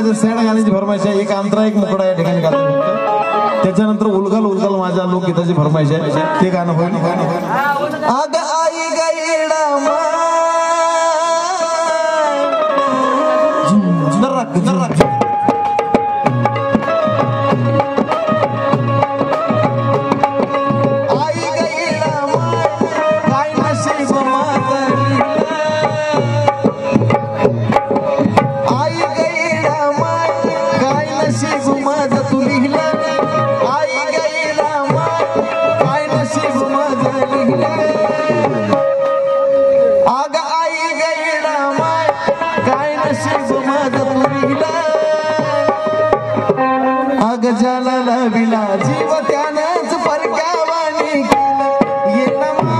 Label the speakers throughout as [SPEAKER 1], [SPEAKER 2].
[SPEAKER 1] माझ्या सॅड गाण्याची फरमाईश आहे. एक अंतरा एक मुकडा या ठिकाणी गातो फक्त. त्याच्यानंतर उलगल उलगल माझ्या लोकगीताची फरमाईश आहे. ते गाणं होईल. अग आई गैडा गजाला विला जीव त्यानंच परक्यावानी ये नमा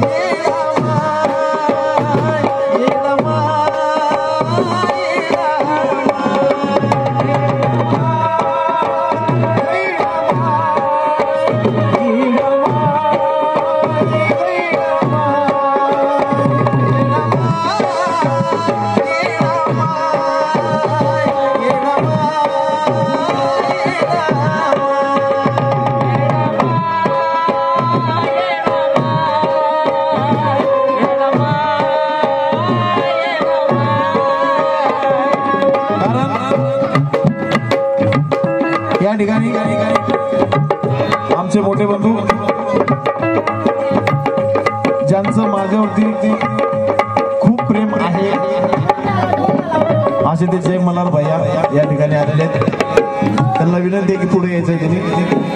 [SPEAKER 1] ये नमा ये नमा या ठिकाणी आमचे मोठे बंधू ज्यांचं माझ्यावरती खूप प्रेम आहे असे ते जय मल्हार भैया या ठिकाणी आलेले आहेत. त्यांना विनंती आहे की पुढे यायचं त्यांनी.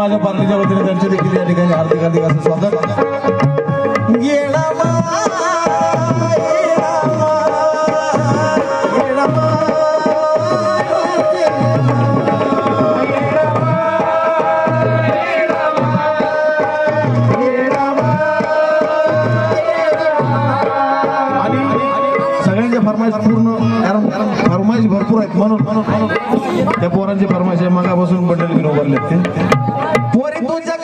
[SPEAKER 1] माझ्या पार्टीच्या वतीने त्यांचे देखील या ठिकाणी हार्दिक हार्दिक असं स्वागत. येडामा फरमाईश पूर्ण, कारण फरमाईश भरपूर आहेत म्हणून त्या पोरांची फरमाईश आहे. मगापासून बंडल घेऊन उभारले ते पोरी तुझ्या